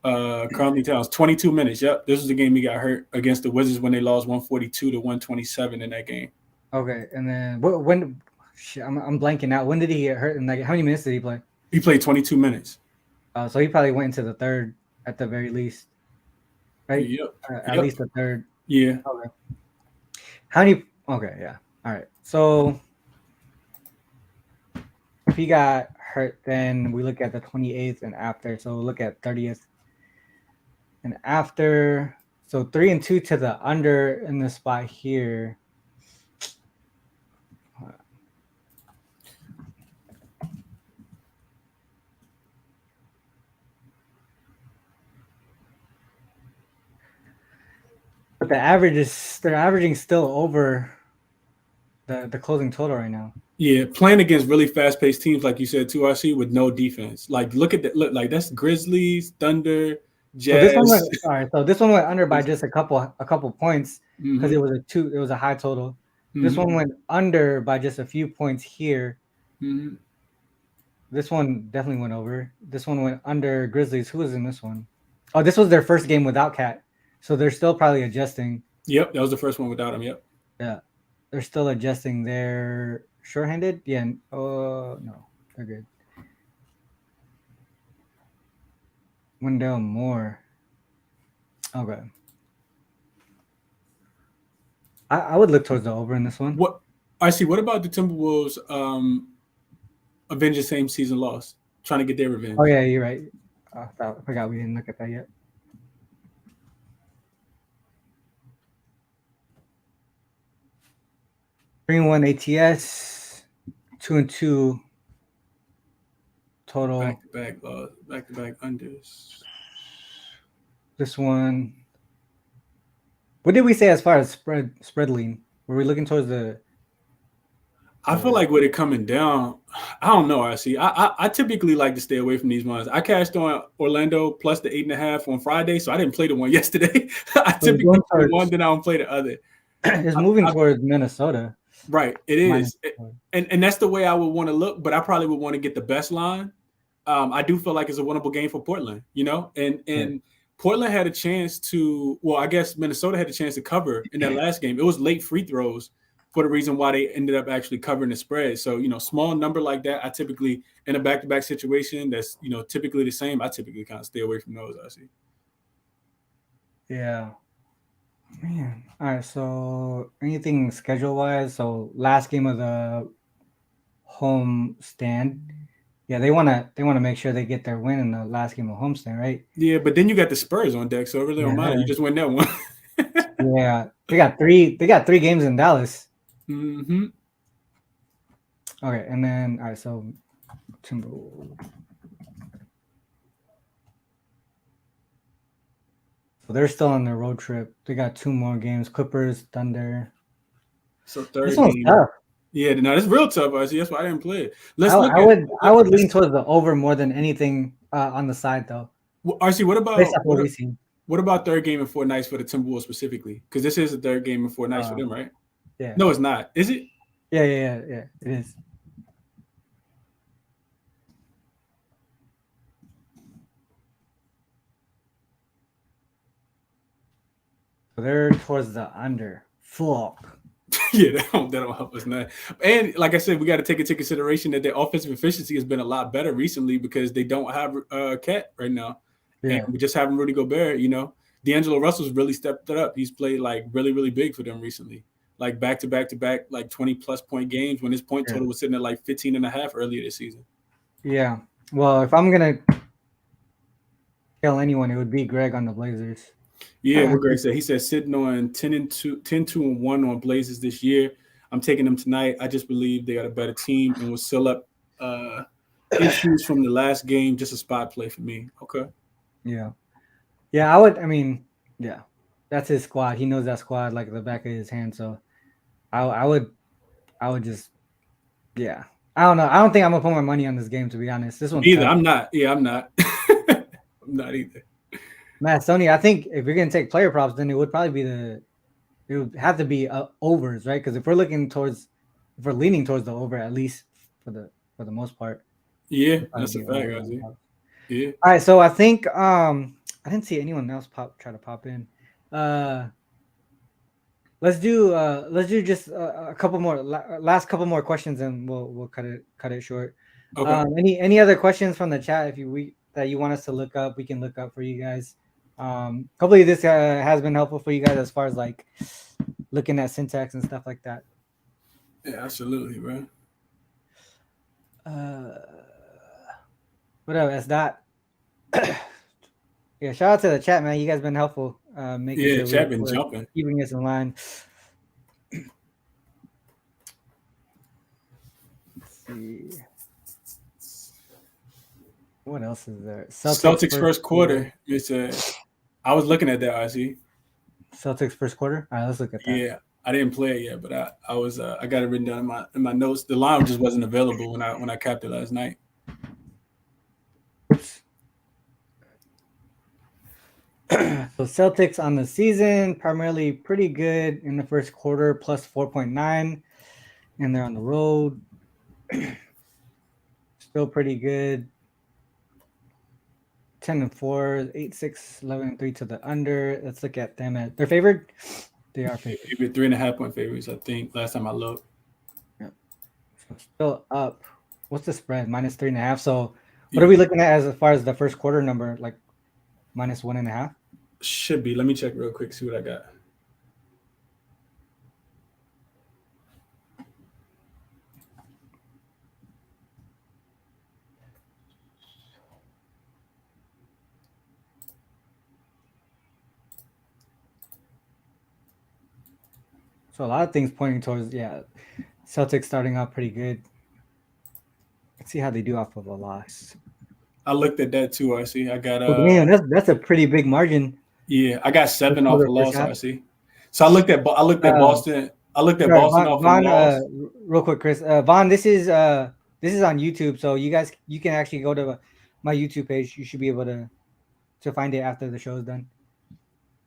on. Karl Anthony Towns, 22 minutes. Yep, this was the game he got hurt against the Wizards when they lost 142-127 in that game. Okay, and then when? Shit, I'm blanking out. When did he get hurt in that game? How many minutes did he play? He played 22 minutes. So he probably went into the third at the very least, right? Yep. At least the third. Yeah. Okay. How many? Okay, yeah. All right. So if he got hurt, then we look at the 28th and after. So we'll look at 30th and after. So 3-2 to the under in the spot here. But they're averaging still over the closing total right now. Yeah, playing against really fast-paced teams, like you said, too, RC, with no defense. Like, look at that. Look, like that's Grizzlies, Thunder, Jazz. So this one went under by just a couple points because it was a high total. Mm-hmm. This one went under by just a few points here. Mm-hmm. This one definitely went over. This one went under Grizzlies. Who was in this one? Oh, this was their first game without Cat. So they're still probably adjusting. Yep, that was the first one without him. Yep. Yeah, they're still adjusting. They're shorthanded. Yeah. Oh no, they're good. Wendell Moore. Okay. I would look towards the over in this one. What I see. What about the Timberwolves? Avenge the same season loss, trying to get their revenge. Oh yeah, you're right. I forgot we didn't look at that yet. Bring 1 ATS, 2-2 total. Back to back unders. This one. What did we say as far as spread lean? Were we looking towards the? I feel like with it coming down, I don't know. I typically like to stay away from these ones. I cashed on Orlando plus the 8.5 on Friday, so I didn't play the one yesterday. I typically play one, then I don't play the other. It's moving towards Minnesota. Right, it is, and that's the way I would want to look. But I probably would want to get the best line. I do feel like it's a winnable game for Portland, and Portland had a chance to. Well, I guess Minnesota had a chance to cover in that last game. It was late free throws for the reason why they ended up actually covering the spread. So small number like that, I typically in a back-to-back situation that's typically the same. I typically kind of stay away from those. I see. Yeah. Man, all right. So anything schedule-wise? So last game of the home stand. Yeah, they wanna make sure they get their win in the last game of homestand, right? Yeah, but then you got the Spurs on deck, so it really don't matter. You just win that one. Yeah, they got three games in Dallas. Mm-hmm. Okay, and then all right. So Timberwolves. So they're still on their road trip. They got 2 more games: Clippers, Thunder. So third this one's game. Tough. Yeah, no, it's real tough. I see. That's why I didn't play it. I would lean towards the over more than anything on the side, though. Well, RC, what about third game in 4 nights for the Timberwolves specifically? Because this is the third game in 4 nights for them, right? Yeah. No, it's not. Is it? Yeah. It is. So they're towards the under. Fuck. Yeah, that don't help us now. And like I said, we got to take into consideration that their offensive efficiency has been a lot better recently because they don't have Cat right now. Yeah. And we just have Rudy Gobert, D'Angelo Russell's really stepped it up. He's played like really, really big for them recently. like back to back to back, like 20+ point games when his point total was sitting at like 15.5 earlier this season. Yeah. Well, if I'm gonna tell anyone, it would be Greg on the Blazers. Yeah, what Greg said. He said sitting on 10-2-1 on Blazers this year. I'm taking them tonight. I just believe they got a better team and will seal up issues from the last game. Just a spot play for me. Okay. Yeah. Yeah, I would. I mean, yeah, that's his squad. He knows that squad like the back of his hand. So I would just, yeah. I don't know. I don't think I'm gonna put my money on this game, to be honest. This one's Either tough. I'm not. Yeah, I'm not. I'm not either. Matt, Sony, I think if you're gonna take player props, then it would probably be it would have to be overs, right? Because if we're leaning towards the over, at least for the most part. Yeah, that's a fact, yeah. All right, so I think I didn't see anyone else try to pop in. Let's do just a couple more last couple more questions, and we'll cut it short. Okay. Any other questions from the chat that you want us to look up, we can look up for you guys. Hopefully this has been helpful for you guys as far as like looking at syntax and stuff like that. Yeah, absolutely, bro. Whatever, that's that. Yeah, shout out to the chat, man. You guys been helpful. Making sure chat been jumping, keeping us in line. Let's see. What else is there? Celtics first quarter. It's I was looking at that, RC. Celtics first quarter. All right, let's look at that. Yeah, I didn't play it yet, but I was I got it written down in my notes. The line just wasn't available when I capped it last night. Oops. So Celtics on the season primarily pretty good in the first quarter, plus 4.9, and they're on the road. Still pretty good. 10-4, 8-6, 11-3 to the under. Let's look at them at they're favored. They are favored. 3.5 point favorites, I think. Last time I looked. Yep. So still up. What's the spread? -3.5. So what are we looking at as far as the first quarter number? Like -1.5? Should be. Let me check real quick, see what I got. So a lot of things pointing towards, Celtics starting out pretty good. Let's see how they do off of a loss. I looked at that too, RC. I got that's a pretty big margin. Yeah, I got 7 off a loss, RC. So I looked at Boston. I looked at Boston off a loss. Real quick, Chris. Vaughn, this is on YouTube, so you can actually go to my YouTube page. You should be able to find it after the show is done.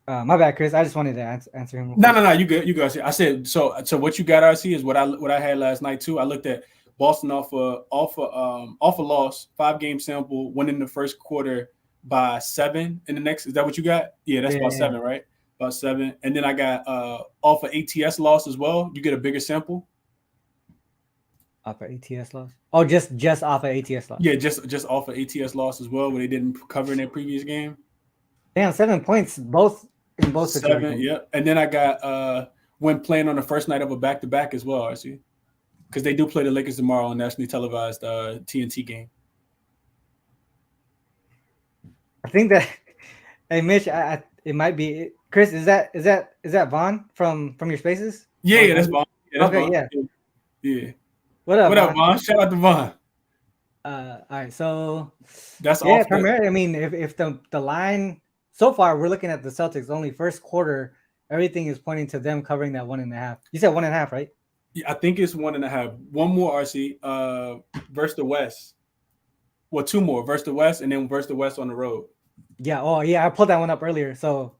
My bad, Chris. I just wanted to answer him. No. You good. You good. I said so. What you got, RC, is what I had last night too. I looked at Boston off a loss, 5-game sample, winning the first quarter by 7 in the next. Is that what you got? Yeah, that's about 7, right? About 7. And then I got off of ATS loss as well. You get a bigger sample. Off of ATS loss? Oh, just off of ATS loss. Yeah, just off of ATS loss as well, where they didn't cover in their previous game. Damn, 7 points in both 7, yeah. And then I got when playing on the first night of a back-to-back as well, RC. Because they do play the Lakers tomorrow on nationally televised TNT game. I think that, hey Mitch, it might be Chris. Is that Vaughn from your spaces? Yeah, that's Vaughn. Yeah. What up, Vaughn? Shout out to Vaughn. All right, so that's primarily. I mean, if the line so far, we're looking at the Celtics only first quarter. Everything is pointing to them covering that 1.5. You said 1.5, right? Yeah, I think it's 1.5. One more, RC, versus the West. Well, 2 more versus the West, and then versus the West on the road. Yeah. Oh, yeah. I pulled that one up earlier. So,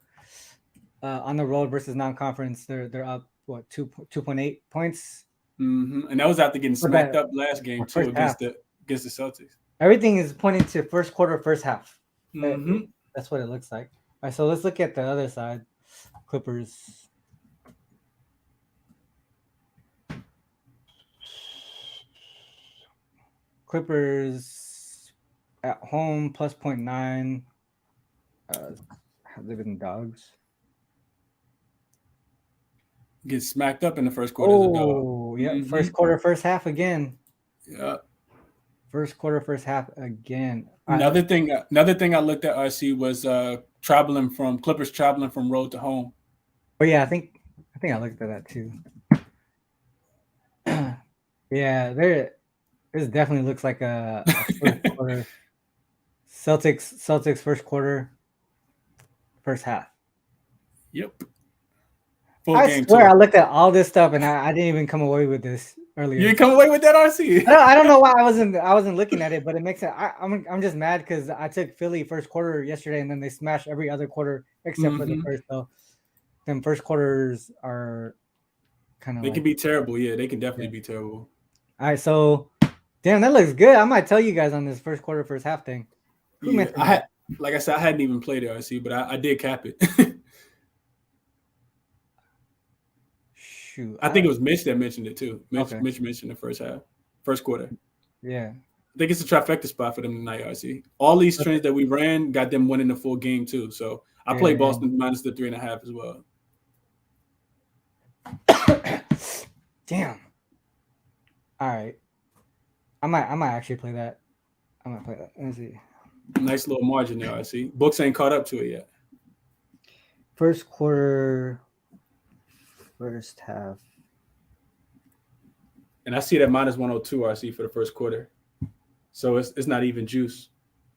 on the road versus non-conference, they're up 2.8 points. Mm-hmm. And that was after getting smacked up last game too against the Celtics. Everything is pointing to first quarter, first half. Mm-hmm. That's what it looks like. All right. So let's look at the other side. Clippers. At home plus 0.9. Have they been dogs? Get smacked up in the first quarter. Oh, yeah. Mm-hmm. First quarter, first half again. Yeah. First quarter, first half again. Another thing I looked at, RC, was Clippers traveling from road to home. Oh yeah, I think I looked at that too. Yeah, this definitely looks like a first quarter. Celtics first quarter, first half. Yep. I swear I looked at all this stuff and I didn't even come away with this earlier. You didn't come away with that, RC? I don't know why I wasn't looking at it, but it makes sense. I'm just mad because I took Philly first quarter yesterday and then they smashed every other quarter except for the first. So them first quarters are kind of. They can be terrible. Yeah, they can definitely be terrible. All right, so damn, that looks good. I might tell you guys on this first quarter, first half thing. Like I said, I hadn't even played it, RC, but I did cap it. Shoot, I think it was Mitch that mentioned it too. Mitch mentioned the first quarter. Yeah, I think it's a trifecta spot for them tonight, RC. All these trends that we ran got them winning the full game too. So I played Boston minus the 3.5 as well. Damn. All right. I might actually play that. I might play that. Let me see. Nice little margin there, I see. Books ain't caught up to it yet. First quarter, first half. And I see that minus 102 RC for the first quarter. So it's not even juice.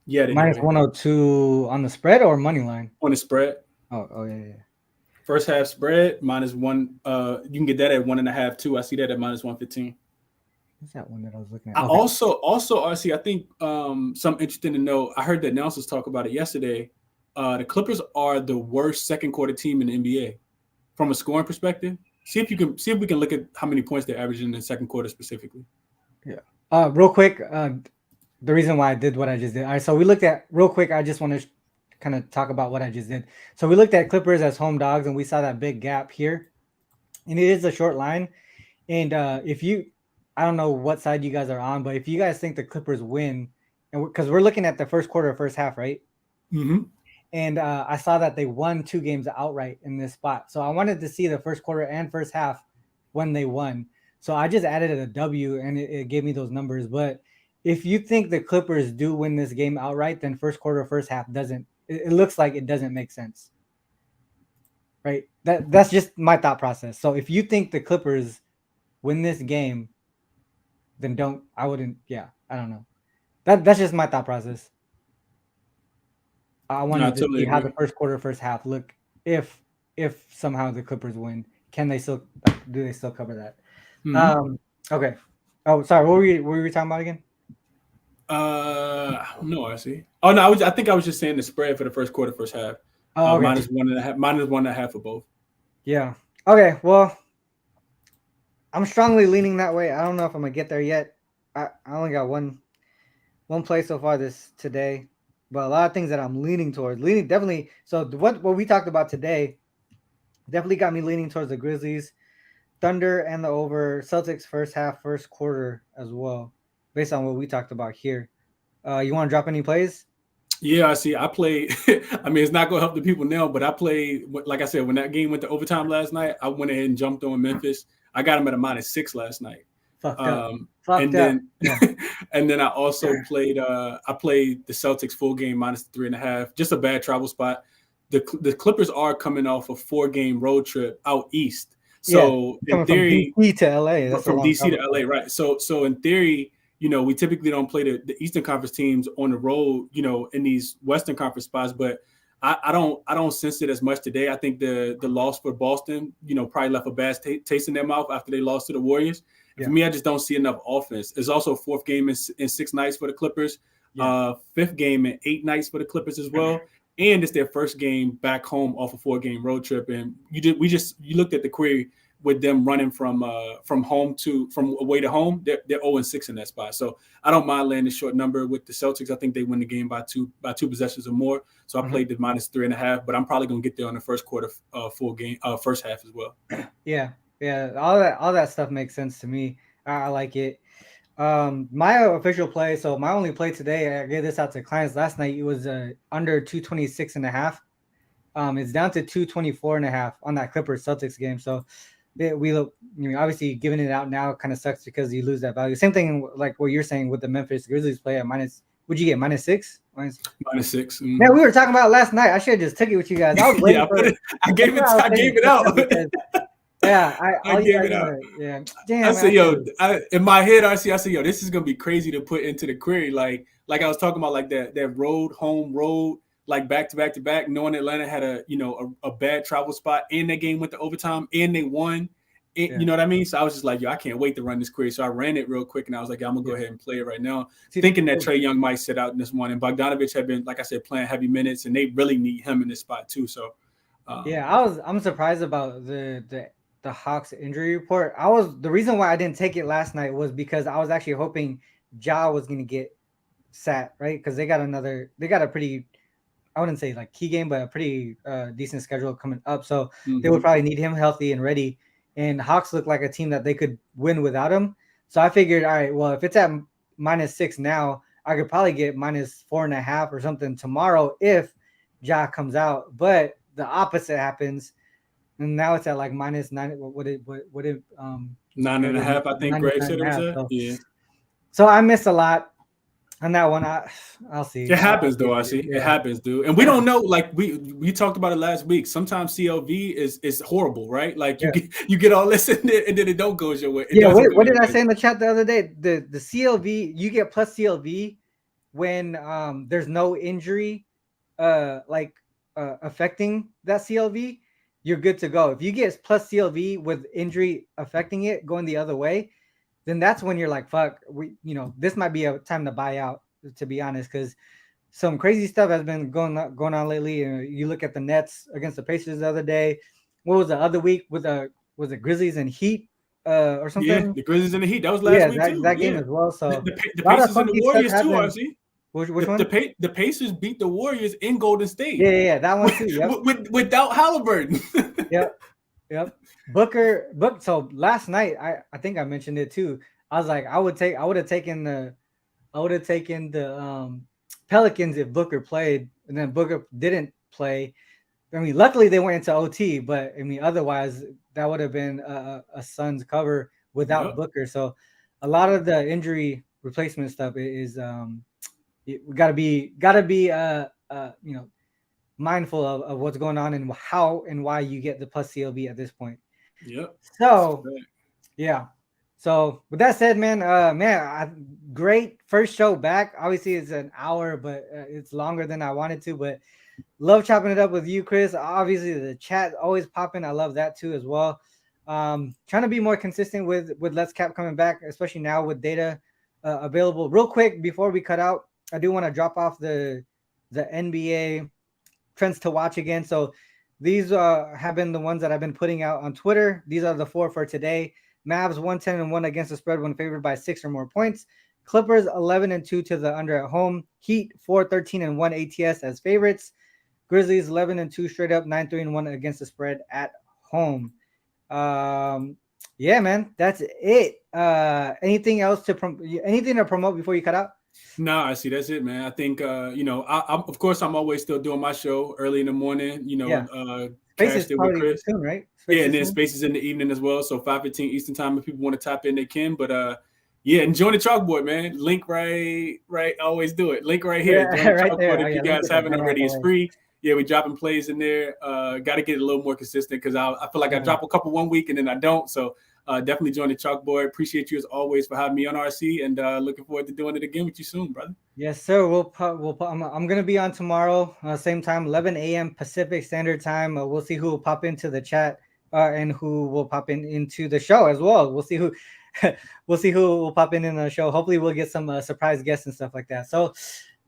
Yeah, anyway. Minus 102 on the spread or money line? On the spread. Oh yeah. First half spread minus 1. You can get that at 1.5 too. I see that at minus 115. What's that one that I was looking at? I also RC, I think something interesting to know. I heard the announcers talk about it yesterday. The Clippers are the worst second quarter team in the NBA from a scoring perspective. See if we can look at how many points they're averaging in the second quarter specifically. Yeah. Real quick, the reason why I did what I just did. All right, so we looked at real quick. I just want to kind of talk about what I just did. So we looked at Clippers as home dogs, and we saw that big gap here, and it is a short line. And I don't know what side you guys are on, but if you guys think the Clippers win, and because we're looking at the first quarter, first half, right? Mm-hmm. And I saw that they won 2 games outright in this spot. So I wanted to see the first quarter and first half when they won. So I just added a W, and it gave me those numbers. But if you think the Clippers do win this game outright, then first quarter, first half doesn't. It looks like it doesn't make sense, right? That's just my thought process. So if you think the Clippers win this game, then I wouldn't. Yeah, I don't know. That's just my thought process. I wanted to see how the first quarter, first half look. If somehow the Clippers win, do they still cover that? Mm-hmm. Okay. Oh, sorry. What were we talking about again? No, I see. Oh no, I think I was just saying the spread for the first quarter, first half. Okay. Minus 1.5 for both. Yeah. Okay. Well, I'm strongly leaning that way. I don't know if I'm gonna get there yet. I only got one play so far today, but a lot of things that I'm leaning towards. Definitely. So what we talked about today definitely got me leaning towards the Grizzlies, Thunder, and the over. Celtics first half, first quarter as well, based on what we talked about here. You want to drop any plays? Yeah, I see. I played. I mean, it's not going to help the people now, but I played. Like I said, when that game went to overtime last night, I went ahead and jumped on Memphis. I got them at a -6 last night. And then I also played. I played the Celtics full game -3.5. Just a bad travel spot. The Clippers are coming off a 4-game road trip out east. So in theory, from DC to LA. From DC to LA, right? So in theory, we typically don't play the Eastern Conference teams on the road, in these Western Conference spots. But I don't sense it as much today. I think the loss for Boston, probably left a bad taste in their mouth after they lost to the Warriors. Yeah. For me, I just don't see enough offense. It's also 4th game in 6 nights for the Clippers, 5th game in 8 nights for the Clippers as well. And it's their first game back home off a 4-game road trip. And you looked at the query with them running from away to home. They're 0-6 in that spot. So I don't mind laying the short number with the Celtics. I think they win the game by two possessions or more. So I played the -3.5, but I'm probably gonna get there on the first quarter, full game, first half as well. Yeah. All that stuff makes sense to me. I like it. My official play. So my only play today, I gave this out to clients last night. It was under 226.5. It's down to 224.5 on that Clippers Celtics game. So we look, obviously giving it out now kind of sucks because you lose that value. Same thing like what you're saying with the Memphis Grizzlies play at minus. Would you get -6? -6. Yeah, we were talking about last night. I should have just took it with you guys. I was waiting for it. I gave it out. Yeah, I gave it out. Yeah, damn. I said, yo, in my head, I said, yo, this is gonna be crazy to put into the query. Like I was talking about, like that home road, like back to back, knowing Atlanta had a bad travel spot, and that game went to overtime, and they won. You know what I mean? So I was just like, yo, I can't wait to run this query. So I ran it real quick, and I was like, I'm gonna go ahead and play it right now, thinking that Trae Young might sit out in this one, and Bogdanovich had been, like I said, playing heavy minutes, and they really need him in this spot too. So I'm surprised about the Hawks injury report. The reason why I didn't take it last night was because I was actually hoping Ja was gonna get sat, right? Because they got a pretty, I wouldn't say like key game, but a pretty decent schedule coming up. So they would probably need him healthy and ready. And Hawks look like a team that they could win without him. So I figured, all right, well, if it's at -6 now, I could probably get -4.5 or something tomorrow if Ja comes out. But the opposite happens, and now it's at like -9. What it 9.5? I think Greg said it was at. Yeah. So I missed a lot on that one. I'll see. It happens though. I see. It happens, dude. And we don't know. Like we talked about it last week. Sometimes CLV is horrible, right? Like you get all this in there, and then it don't go your way. What did I say in the chat the other day? The CLV, you get plus CLV when there's no injury affecting that CLV. You're good to go. If you get plus CLV with injury affecting it going the other way, then that's when you're like, fuck, this might be a time to buy out, to be honest, because some crazy stuff has been going on lately. You look at the Nets against the Pacers the other day. What was the other week with was it Grizzlies and Heat or something? Yeah, the Grizzlies and the Heat. That was last week too. That game as well. So the Pacers and the Warriors too, I see. Which one? The Pacers beat the Warriors in Golden State. Yeah, that one too. Yep. Without Halliburton. Yep. Booker. So last night, I think I mentioned it too. I was like, I would have taken the Pelicans if Booker played, and then Booker didn't play. I mean, luckily they went into OT, but I mean, otherwise that would have been a Suns cover without Booker. So a lot of the injury replacement stuff is we gotta be mindful of what's going on and how and why you get the plus CLV at this point. Yep. So yeah. So with that said, man, great first show back. Obviously it's an hour, but it's longer than I wanted to, but love chopping it up with you, Chris. Obviously the chat always popping. I love that too as well. Trying to be more consistent with Let's Cap coming back, especially now with data available. Real quick before we cut out, I do want to drop off the NBA trends to watch again. So these have been the ones that I've been putting out on Twitter. These are the 4 for today. Mavs 110-1 against the spread when favored by 6 or more points. Clippers 11-2 to the under at home. Heat 4-13-1 ATS as favorites. Grizzlies 11-2 straight up, 9-3-1 against the spread at home. Yeah, man, that's it. Anything else anything to promote before you cut out? No, I see. That's it, man. I think of course I'm always still doing my show early in the morning. Spaces probably with Chris. Soon, right? Spaces and then Spaces in the evening as well. So 5:15 Eastern time. If people want to tap in, they can. But and join the chalkboard, man. Link right. Always do it. Link right here. Yeah, right there. If you guys haven't already, it's free. Yeah, we dropping plays in there. Got to get a little more consistent because I feel like I drop a couple one week and then I don't. So definitely join the chalkboard. Appreciate you as always for having me on RC, and looking forward to doing it again with you soon, brother. Yes, sir. I'm gonna be on tomorrow, same time, 11 a.m. Pacific Standard Time. We'll see who will pop into the chat and who will pop into the show as well. We'll see who will pop in the show. Hopefully, we'll get some surprise guests and stuff like that. So.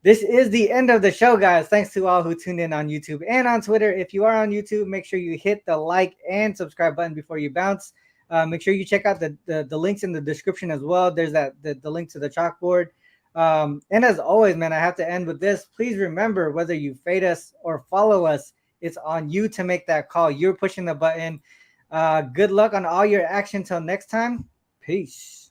This is the end of the show, guys. Thanks to all who tuned in on YouTube and on Twitter. If you are on YouTube, make sure you hit the like and subscribe button before you bounce. Make sure you check out the links in the description as well. There's the link to the chalkboard. And as always, man, I have to end with this. Please remember, whether you fade us or follow us, it's on you to make that call. You're pushing the button. Good luck on all your action. Till next time. Peace.